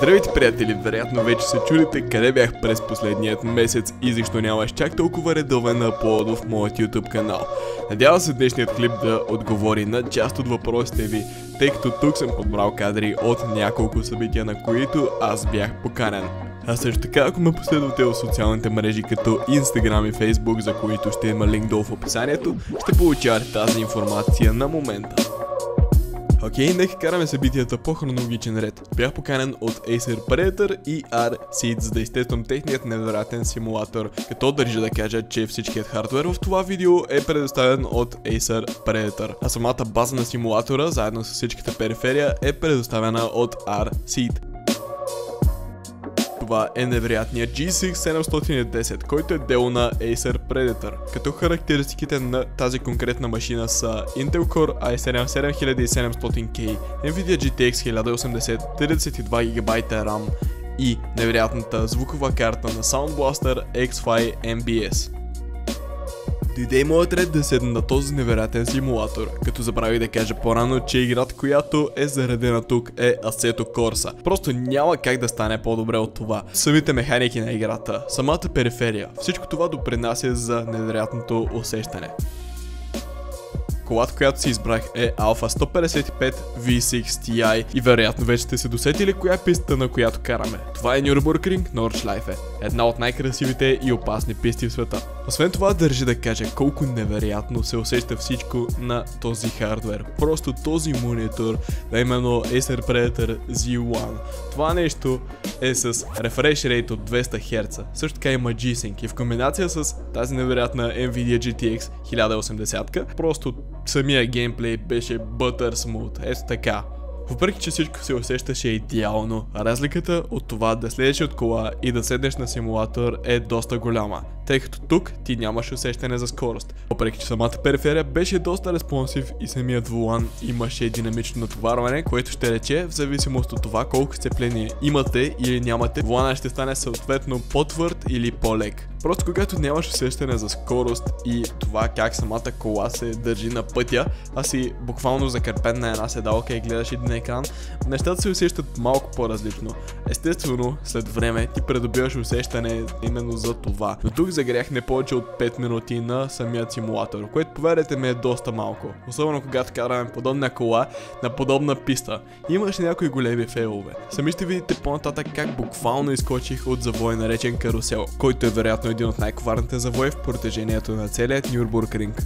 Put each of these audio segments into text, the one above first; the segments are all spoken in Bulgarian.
Здравейте, приятели! Вероятно вече се чудите къде бях през последният месец и защо нямаш чак толкова редовен апплод в моят YouTube канал. Надявам се днешният клип да отговори на част от въпросите ви, тъй като тук съм подбрал кадри от няколко събития, на които аз бях поканен. А също така, ако ме последвате в социалните мрежи като Instagram и Facebook, за които ще има линк долу в описанието, ще получавате тази информация на момента. Окей, нека караме събитията по хронологичен ред. Бях поканен от Acer Predator и R-Seed, за да изтествам техният невероятен симулатор, като държа да кажа, че всичкият хардвер в това видео е предоставен от Acer Predator, а самата база на симулатора, заедно с всичката периферия, е предоставена от R-Seed. Това е невероятният GSX 710, който е дело на Acer Predator, като характеристиките на тази конкретна машина са Intel Core i7 7700K, Nvidia GTX 1080, 32 ГБ RAM и невероятната звукова карта на Sound Blaster X5 MBS. Дойде моят ред да седна на този невероятен симулатор, като забравих да кажа по-рано, че играта, която е заредена тук, е Assetto Corsa. Просто няма как да стане по-добре от това. Самите механики на играта, самата периферия, всичко това допринася за невероятното усещане. Колата, която си избрах, е Alfa 155 V6 Ti и вероятно вече сте се досетили коя е пистата, на която караме. Това е Nürburgring Nordschleife, една от най-красивите и опасни писти в света. Освен това, държа да кажа колко невероятно се усеща всичко на този хардвер. Просто този монитор, а именно Acer Predator Z1. Това нещо е с refresh rate от 200 Hz. Също така има G-Sync и в комбинация с тази невероятна Nvidia GTX 1080, просто самия геймплей беше butter smooth, ето така. Въпреки че всичко се усещаше идеално, разликата от това да слезеш от кола и да седнеш на симулатор е доста голяма, тъй като тук ти нямаш усещане за скорост. Въпреки че самата периферия беше доста респонсив и самият волан имаше динамично натоварване, което ще рече в зависимост от това колко сцепление имате или нямате, волана ще стане съответно по-твърд или по-лек. Просто когато нямаш усещане за скорост и това как самата кола се държи на пътя, а си буквално закърпен на една седалка и гледаш един екран, нещата се усещат малко по-различно. Естествено, след време ти придобиваш усещане именно за това. Но тук загрях не повече от 5 минути на самият симулатор, което повярвайте ми е доста малко. Особено когато караме подобна кола на подобна писта. Имаше някои големи фейлове. Сами ще видите по-нататък как буквално изкочих от завой наречен карусел, който е вероятно един от най-коварните завои в протежението на целият Nürburgring.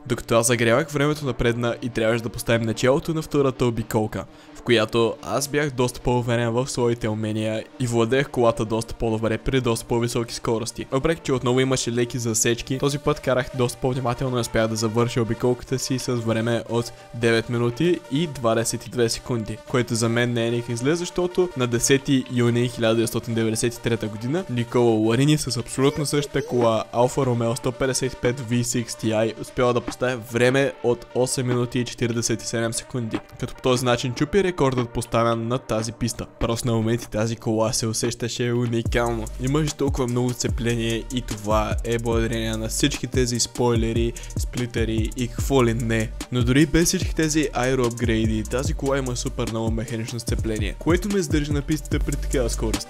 Докато аз загрявах, времето напредна и трябваше да поставим началото на втората обиколка, в която аз бях доста по-уверен в своите умения и владеех колата доста по-добре при доста по-високи скорости. Въпреки че отново имаше леки засечки, този път карах доста по-внимателно и успях да завърша обиколката си с време от 9 минути и 22 секунди, което за мен не е никак зле, защото на 10 юни 1993 година Никола Ларини с абсолютно същата кола Alfa Romeo 155 V6 Ti успява да поставя време от 8 минути и 47 секунди, като по този начин чупи рекордът поставен на тази писта. Просто на моменти тази кола се усещаше уникално. Имаше толкова много сцепление и това е благодарение на всички тези спойлери, сплитери и какво ли не. Но дори без всички тези аероапгрейди, тази кола има супер много механично сцепление, което ме задържа на пистите при такава скорост.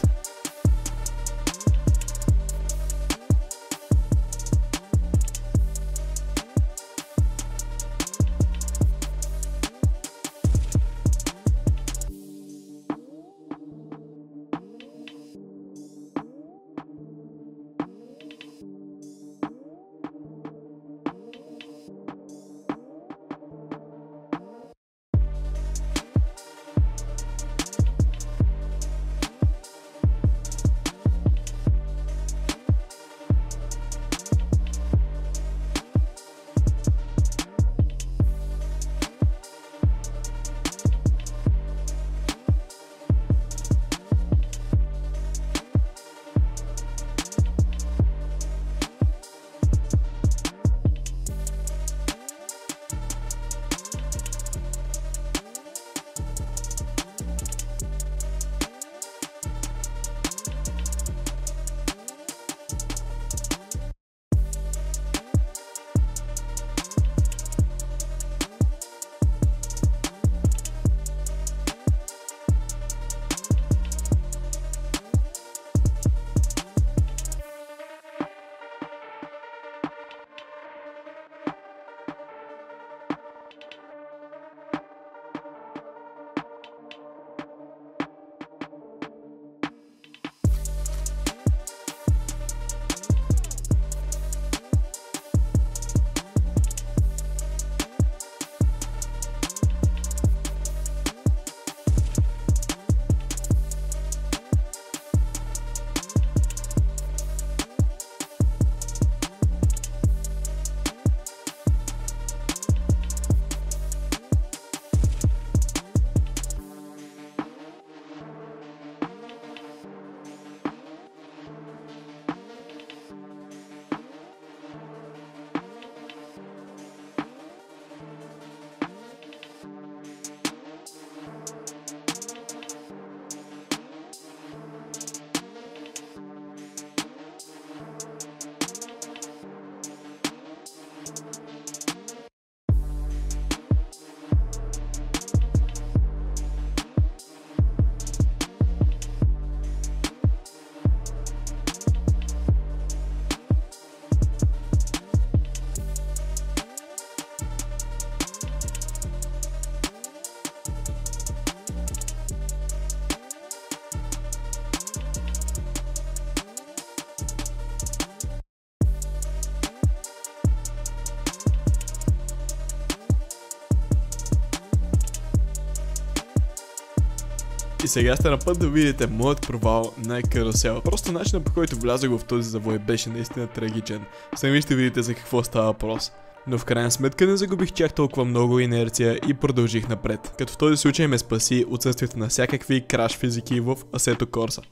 И сега сте на път да видите моят провал на карусел. Просто начинът, по който влязох в този завой, беше наистина трагичен. Сами ще видите за какво става въпрос. Но в крайна сметка не загубих чак толкова много инерция и продължих напред. Като в този случай ме спаси отсъствието на всякакви краш физики в Assetto Corsa.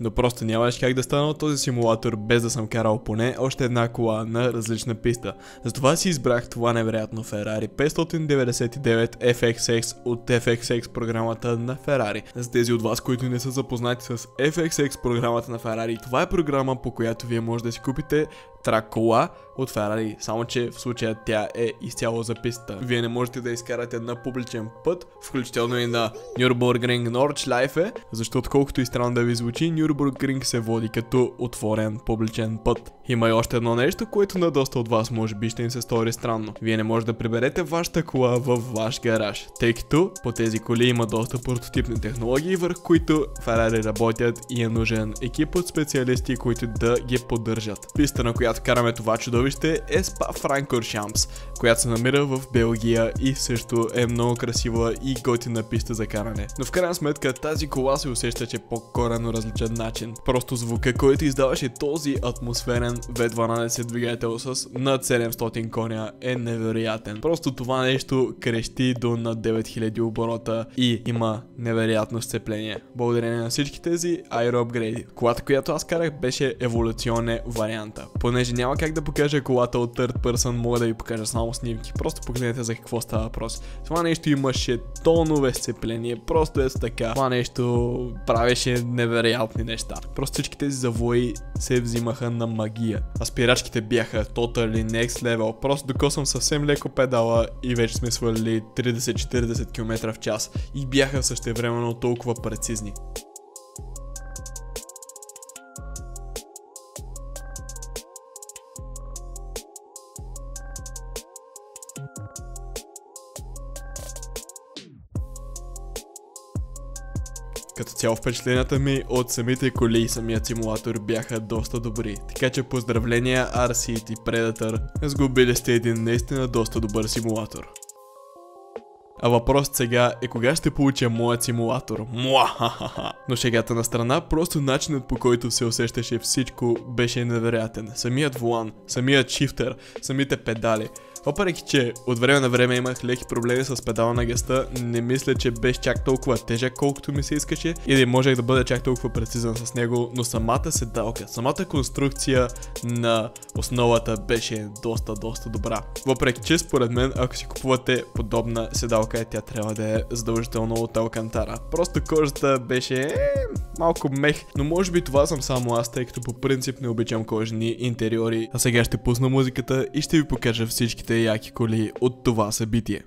Но просто нямаше как да стана от този симулатор без да съм карал поне още една кола на различна писта. Затова си избрах това невероятно Ferrari 599 FXX от FXX програмата на Ferrari. За тези от вас, които не са запознати с FXX програмата на Ferrari, това е програма, по която вие може да си купите трак кола от Ferrari, само че в случая тя е изцяло за пистата. Вие не можете да изкарате на публичен път, включително и на Nürburgring Nordschleife, защото колкото и странно да ви звучи, Nürburgring се води като отворен публичен път. Има и още едно нещо, което на доста от вас може би ще им се стори странно. Вие не може да приберете вашата кола във ваш гараж, тъй като по тези коли има доста прототипни технологии, върху които Ferrari работят и е нужен екип от специалисти, които да ги поддържат. Писта, на която караме това чудовище, е Spa-Francorchamps, която се намира в Белгия и също е много красива и готина писта за каране. Но в крайна сметка тази кола се усеща, че по коренно различен начин. Просто звука, който издаваше този атмосферен V12 двигател с над 700 коня е невероятен. Просто това нещо крещи до над 9000 оборота и има невероятно сцепление. Благодарение на всички тези аероапгрейди. Колата, която аз карах, беше еволюционен варианта. Понеже няма как да покажа колата от third person, мога да ви покажа само снимки. Просто погледнете за какво става въпрос. Това нещо имаше тонове сцепление, просто е така. Това нещо правеше невероятни неща. Просто всички тези завои се взимаха на магия. А спирачките бяха totally next level. Просто докосвам съвсем леко педала и вече сме свалили 30-40 км в час. И бяха същевременно толкова прецизни. Като цяло впечатленията ми от самите коли и самият симулатор бяха доста добри, така че поздравления R-Seat и Predator, сгубили сте един наистина доста добър симулатор. А въпросът сега е кога ще получа моят симулатор. Муахахаха. Но шегата на страна, просто начинът, по който се усещаше всичко, беше невероятен. Самият волан, самият шифтер, самите педали. Въпреки че от време на време имах леки проблеми с педала на газта, не мисля, че беше чак толкова тежък, колкото ми се искаше, или можех да бъда чак толкова прецизен с него, но самата седалка, самата конструкция на основата беше доста добра. Въпреки че според мен, ако си купувате подобна седалка, тя трябва да е задължително от Алкантара. Просто кожата беше малко мех, но може би това съм само аз, тъй като по принцип не обичам кожени интериори. А сега ще пусна музиката и ще ви покажа всичките яки коли от това събитие.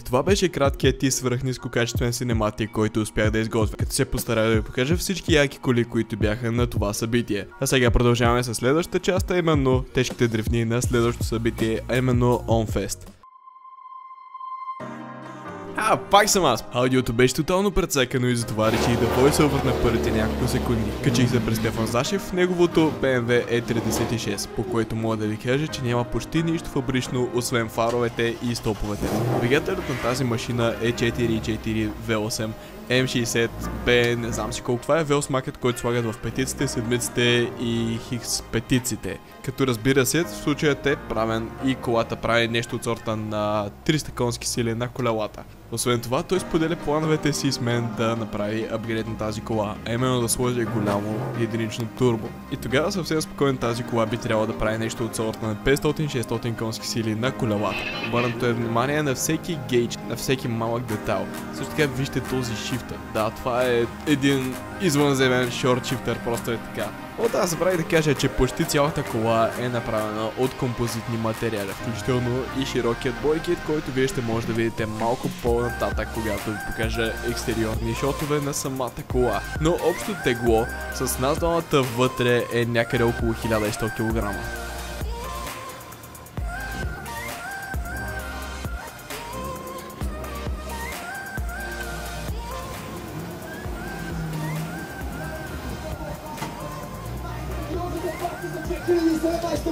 Това беше краткият и свръхнискокачествен синематик, който успях да изготвя, като се постарах да ви покажа всички яки коли, които бяха на това събитие. А сега продължаваме с следващата част, а именно тежките дрифни на следващото събитие, а именно OnFest. Пак съм аз! Аудиото беше тотално прецакано и затова реших да войсълват на първите няколко секунди. Качих се през Стефан Зашев в неговото BMW E36, по което мога да ви кажа, че няма почти нищо фабрично, освен фаровете и стоповете. Двигателят на тази машина е 4.4 V8 M60 B, не знам си колко. Това е велосмакет, който слагат в петиците, седмиците и хикс петиците. Като разбира се, в случаят е правен и колата прави нещо от сорта на 300 конски сили на колелата. Освен това, той споделя плановете си с мен да направи апгрейд на тази кола, а именно да сложи голямо единично турбо. И тогава съвсем спокойно тази кола би трябвало да прави нещо от сорта на 500-600 конски сили на колелата. Обърнато е внимание на всеки гейдж, на всеки малък детайл. Също така вижте този шифтър. Да, това е един извънземен шорт шифтър, просто е така. Аз забравих да кажа, че почти цялата кола е направена от композитни материали, включително и широкият бойкит, който вие ще може да видите малко по-нататък, когато ви покажа екстериорни шотове на самата кола. Но общо тегло с наздалната вътре е някъде около 1100 кг.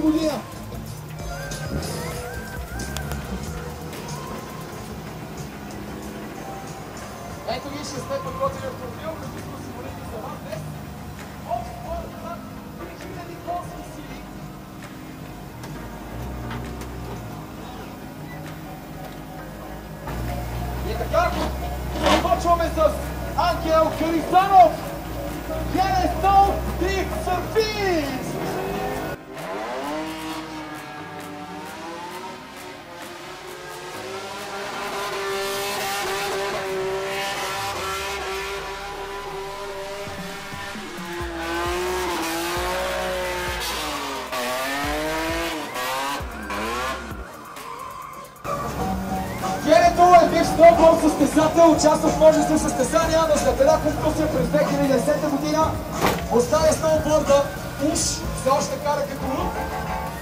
Година. Ето ви 6 подготвени автомобил, които сме осигурени за вас днес. От скорост на 3000 конски сили. И така, започваме с Ангел Каризанов. Yellowstone Big Surface! Генето е бив сноуборд състезател, участва в множество състезания, но след една конкурсия през 2010 година оставя сноуборда, уж все още кара като лук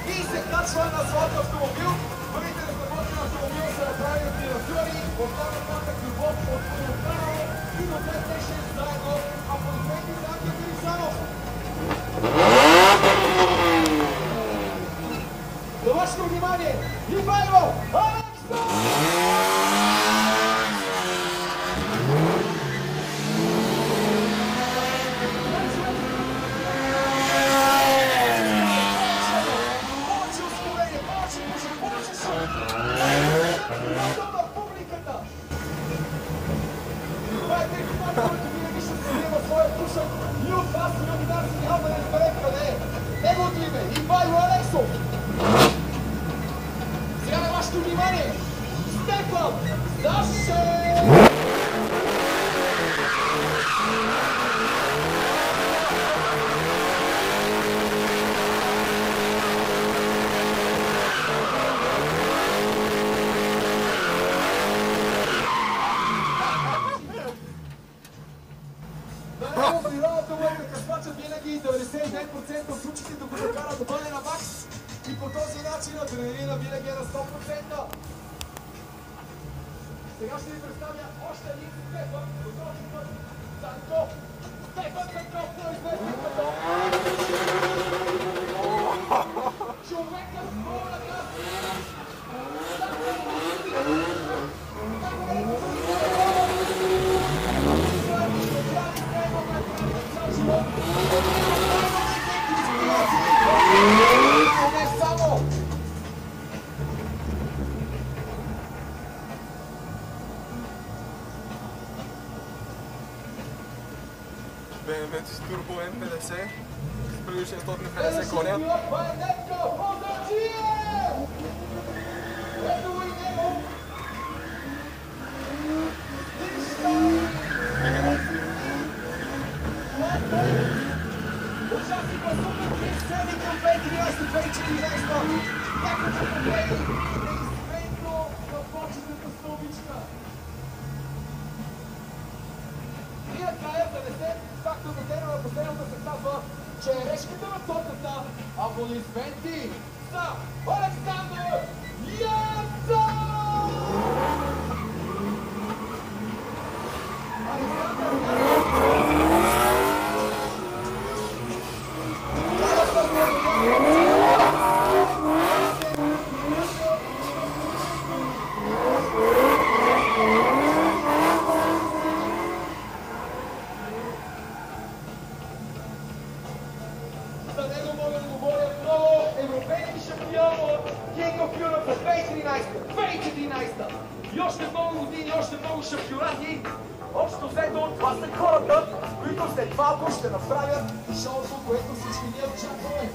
и се качва на своят автомобил. Първите разработени автомобил са направени от тренатури, оставят натък любов от Колокаро и до PlayStation заедно, а произведени за Ангел Каризанов. За вашето внимание, Ивайло Алексов! Неговото име – Ивайло Алексов. Сега на вашето внимание – Стефан Зашев! Природата му е прекъсвачът винаги 99% от случаите да го накара да бъде на макс и по този начин адреналина винаги е на 100%. Сега ще ви представя още един Стефан, до този път Цанков. Стефан Цанков, по-известен като човекът с болната. BMW с турбо М50 с преди 650 коня. Участник Почетната стълбичка. И накрая, за да се, както година на последната се казва, черешката на тортата, аплодисменти за Александър Янцов! За него мога да говоря много. Европейски шампион от King of Europe 2013-2014. И още много години, още много шампионати. Общо взето, това са хората, които след малко ще направят шоуто, което всички ние очакваме.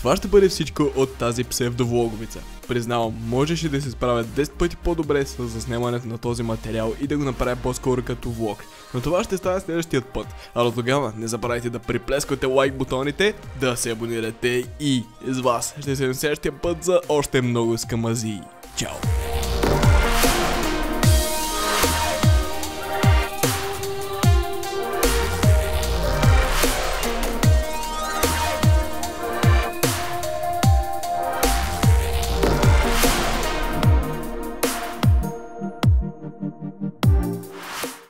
Това ще бъде всичко от тази псевдовлоговица. Признавам, можеше да се справя 10 пъти по-добре с заснемането на този материал и да го направя по-скоро като влог. Но това ще стане следващият път. А до тогава не забравяйте да приплесквате лайк бутоните, да се абонирате и с вас ще се видим следващия път за още много скамазии. Чао!